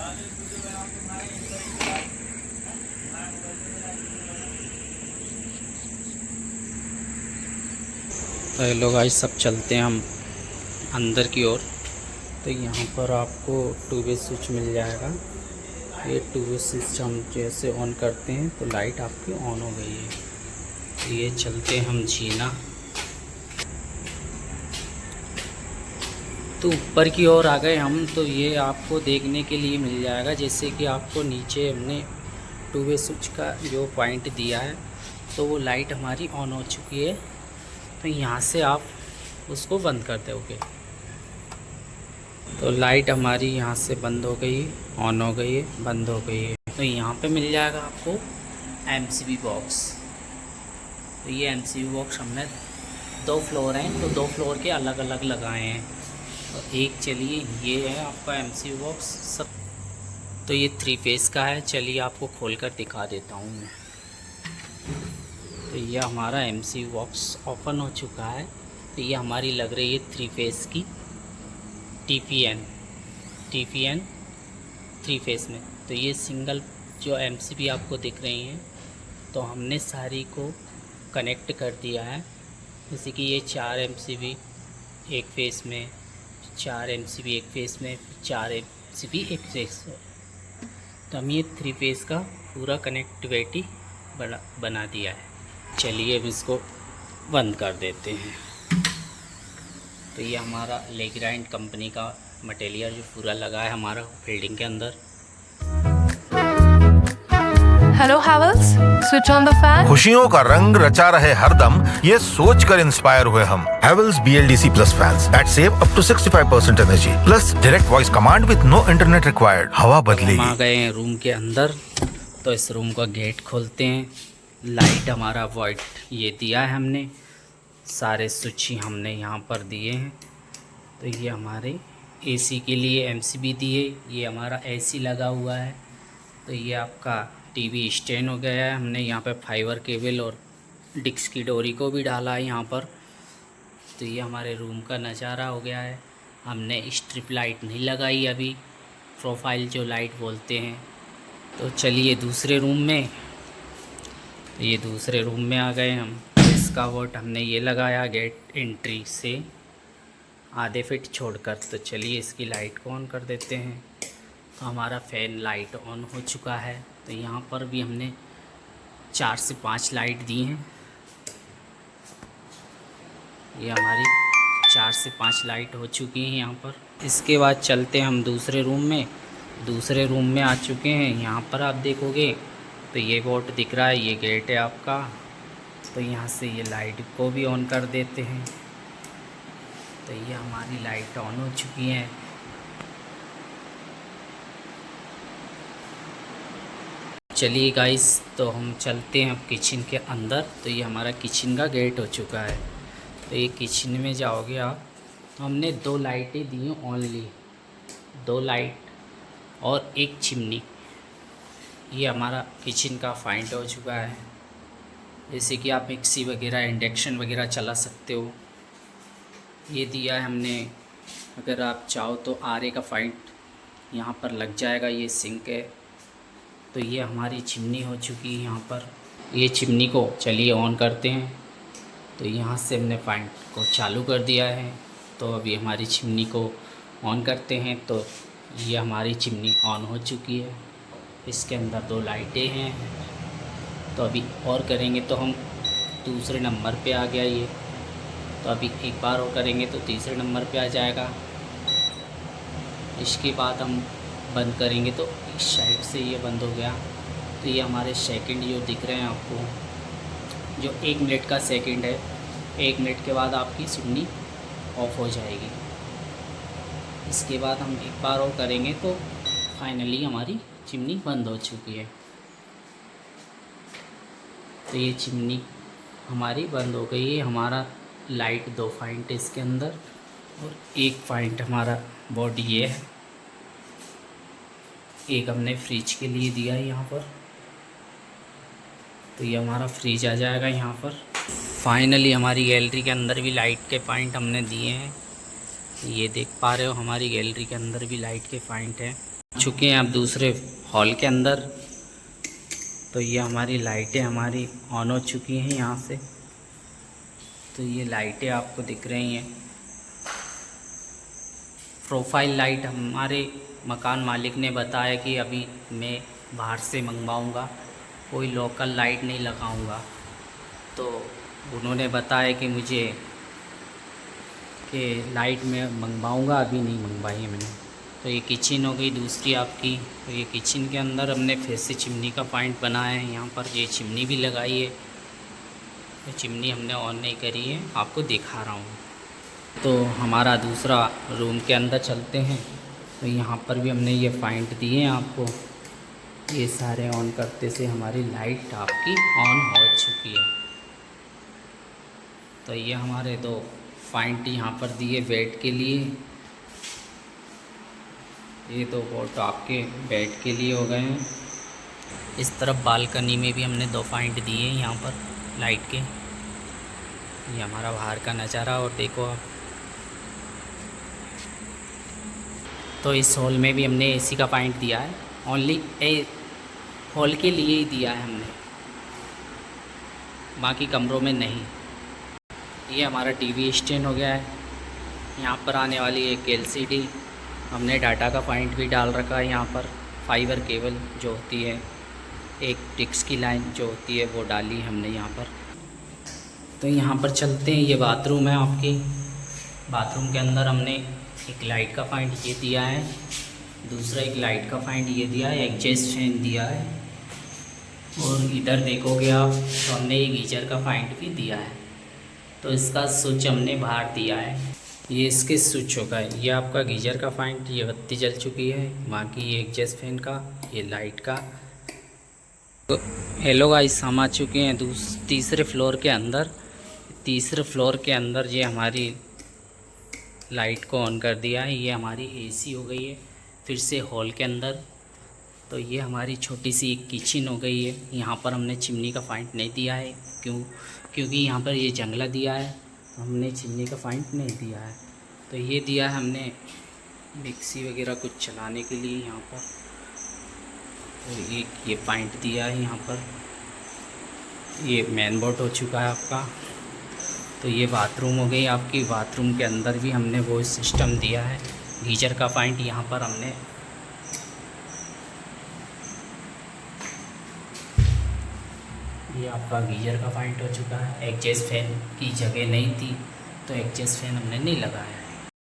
तो hello guys, सब चलते हैं हम अंदर की ओर। तो यहाँ पर आपको 2 वे स्विच मिल जाएगा। ये 2 वे स्विच हम जैसे ऑन करते हैं तो लाइट आपकी ऑन हो गई है। तो ये चलते हैं हम जीना। तो ऊपर की ओर आ गए हम। तो ये आपको देखने के लिए मिल जाएगा, जैसे कि आपको नीचे हमने 2 वे स्विच का जो पॉइंट दिया है तो वो लाइट हमारी ऑन हो चुकी है। तो यहाँ से आप उसको बंद कर दोगे तो लाइट हमारी यहाँ से बंद हो गई, ऑन हो गई है, बंद हो गई है। तो यहाँ पे मिल जाएगा आपको एमसीबी बॉक्स। तो ये एमसीबी बॉक्स हमने 2 फ्लोर हैं तो 2 फ्लोर के अलग अलग लगाए हैं। तो एक चलिए ये है आपका एमसीबी बॉक्स सब। तो ये 3 फेस का है। चलिए आपको खोल कर दिखा देता हूँ मैं। तो ये हमारा एमसीबी बॉक्स ओपन हो चुका है। तो ये हमारी लग रही है 3 फेस की टीपीएन 3 फेस में। तो ये सिंगल जो एमसीबी आपको दिख रही हैं तो हमने सारी को कनेक्ट कर दिया है। जैसे कि ये 4 एमसीबी एक फेस में, 4 एमसीबी एक फेस में, 4 एमसीबी एक फेस में। तो हम ये 3 फेस का पूरा कनेक्टिविटी बना दिया है। चलिए अब इसको बंद कर देते हैं। तो ये हमारा लेग्राइंड कंपनी का मटेरियल जो पूरा लगा है हमारा बिल्डिंग के अंदर। Hello Havells, switch on the fan. खुशियों का रंग रचा रहे हरदम, ये सोच कर इंस्पायर हुए हम। Havells BLDC plus fans that save up to 65% energy plus direct voice command with no internet required. हवा बदलेगी। हम आ गए हैं रूम के अंदर। तो इस रूम का गेट खोलते हैं। लाइट हमारा वाइट ये दिया है हमने, सारे स्विच ही हमने यहाँ पर दिए हैं। तो ये हमारे एसी के लिए एमसीबी दिए, ये हमारा एसी लगा हुआ है। तो ये आपका टीवी स्टैंड हो गया है। हमने यहाँ पे फाइबर केबल और डिस्क की डोरी को भी डाला है यहाँ पर। तो ये हमारे रूम का नज़ारा हो गया है। हमने स्ट्रिप लाइट नहीं लगाई अभी, प्रोफाइल जो लाइट बोलते हैं। तो चलिए दूसरे रूम में। तो ये दूसरे रूम में आ गए हम। इसका वोट हमने ये लगाया गेट एंट्री से आधे फीट छोड़कर। तो चलिए इसकी लाइट को ऑन कर देते हैं। तो हमारा फ़ैन लाइट ऑन हो चुका है। तो यहाँ पर भी हमने 4 से 5 लाइट दी हैं। ये हमारी 4 से 5 लाइट हो चुकी हैं यहाँ पर। इसके बाद चलते हैं हम दूसरे रूम में। दूसरे रूम में आ चुके हैं। यहाँ पर आप देखोगे तो ये बोर्ड दिख रहा है, ये गेट है आपका। तो यहाँ से ये लाइट को भी ऑन कर देते हैं। तो ये हमारी लाइट ऑन हो चुकी हैं। चलिए गाइस, तो हम चलते हैं अब किचन के अंदर। तो ये हमारा किचन का गेट हो चुका है। तो ये किचन में जाओगे आप, तो हमने 2 लाइटें दी हैं ओनली, 2 लाइट और एक चिमनी। ये हमारा किचन का फाइंड हो चुका है। जैसे कि आप मिक्सी वगैरह, इंडक्शन वगैरह चला सकते हो। ये दिया है हमने। अगर आप चाहो तो आरे का फाइंड यहाँ पर लग जाएगा। ये सिंक है। तो ये हमारी चिमनी हो चुकी है यहाँ पर। ये चिमनी को चलिए ऑन करते हैं। तो यहाँ से हमने फाइंड को चालू कर दिया है। तो अभी हमारी चिमनी को ऑन करते हैं। तो ये हमारी चिमनी ऑन हो चुकी है। इसके अंदर 2 लाइटें हैं। तो अभी और करेंगे तो हम दूसरे नंबर पे आ गया ये। तो अभी एक बार और करेंगे तो तीसरे नंबर पे आ जाएगा। इसके बाद हम बंद करेंगे तो इस साइड से ये बंद हो गया। तो ये हमारे सेकंड जो दिख रहे हैं आपको, जो 1 मिनट का सेकंड है। 1 मिनट के बाद आपकी चिमनी ऑफ हो जाएगी। इसके बाद हम एक बार और करेंगे तो फाइनली हमारी चिमनी बंद हो चुकी है। तो ये चिमनी हमारी बंद हो गई है। हमारा लाइट 2 पॉइंट इसके अंदर और 1 पॉइंट हमारा बॉडी ये है। एक हमने फ्रिज के लिए दिया है यहाँ पर। तो ये हमारा फ्रिज आ जाएगा यहाँ पर। फाइनली हमारी गैलरी के अंदर भी लाइट के पॉइंट हमने दिए हैं। ये देख पा रहे हो हमारी गैलरी के अंदर भी लाइट के पॉइंट हैं। चुके हैं अब दूसरे हॉल के अंदर। तो ये हमारी लाइटें हमारी ऑन हो चुकी हैं यहाँ से। तो ये लाइटें आपको दिख रही हैं। प्रोफाइल लाइट हमारे मकान मालिक ने बताया कि अभी मैं बाहर से मंगवाऊंगा, कोई लोकल लाइट नहीं लगाऊंगा। तो उन्होंने बताया कि मुझे कि लाइट में मंगवाऊंगा, अभी नहीं मंगवाई है मैंने। तो ये किचन हो गई दूसरी आपकी। तो ये किचन के अंदर हमने फिर से चिमनी का पॉइंट बनाया है। यहाँ पर ये चिमनी भी लगाई है। तो चिमनी हमने ऑन नहीं करी है, आपको दिखा रहा हूँ। तो हमारा दूसरा रूम के अंदर चलते हैं। तो यहाँ पर भी हमने ये पॉइंट दिए हैं आपको। ये सारे ऑन करते से हमारी लाइट आपकी ऑन हो चुकी है। तो ये हमारे दो पॉइंट यहाँ पर दिए बेड के लिए। ये दो पोर्ट आपके बेड के लिए हो गए हैं। इस तरफ बालकनी में भी हमने दो पॉइंट दिए हैं यहाँ पर लाइट के। ये हमारा बाहर का नज़ारा। और देखो आप, तो इस हॉल में भी हमने एसी का पॉइंट दिया है। ओनली हॉल के लिए ही दिया है हमने, बाकी कमरों में नहीं। ये हमारा टीवी स्टैंड हो गया है। यहाँ पर आने वाली एक एलसीडी, हमने डाटा का पॉइंट भी डाल रखा है। यहाँ पर फाइबर केबल जो होती है, एक डिक्स की लाइन जो होती है वो डाली हमने यहाँ पर। तो यहाँ पर चलते हैं। ये बाथरूम है आपकी। बाथरूम के अंदर हमने एक लाइट का पॉइंट ये दिया है, दूसरा एक लाइट का पॉइंट ये दिया है, एग्जॉस्ट फैन दिया है। और इधर देखोगे आप तो हमने ये गीजर का पॉइंट भी दिया है। तो इसका स्विच हमने बाहर दिया है। ये इसके स्विच होगा। ये आपका गीजर का पॉइंट, ये बत्ती जल चुकी है। बाकी ये एग्जॉस्ट फैन का, ये लाइट का। तो हेलो गाइस, हम आ चुके हैं तीसरे फ्लोर के अंदर। तीसरे फ्लोर के अंदर ये हमारी लाइट को ऑन कर दिया है। ये हमारी एसी हो गई है फिर से हॉल के अंदर। तो ये हमारी छोटी सी एक किचन हो गई है। यहाँ पर हमने चिमनी का पॉइंट नहीं दिया है, क्योंकि यहाँ पर ये जंगला दिया है, हमने चिमनी का पॉइंट नहीं दिया है। तो ये दिया है हमने मिक्सी वगैरह कुछ चलाने के लिए यहाँ पर। तो एक ये पॉइंट दिया है यहाँ पर। ये मेन बोर्ड हो चुका है आपका। तो ये बाथरूम हो गई आपकी। बाथरूम के अंदर भी हमने वो सिस्टम दिया है। गीजर का पॉइंट यहाँ पर हमने ये आपका गीजर का पॉइंट हो चुका है। एग्जॉस्ट फैन की जगह नहीं थी तो एग्जॉस्ट फैन हमने नहीं लगाया है।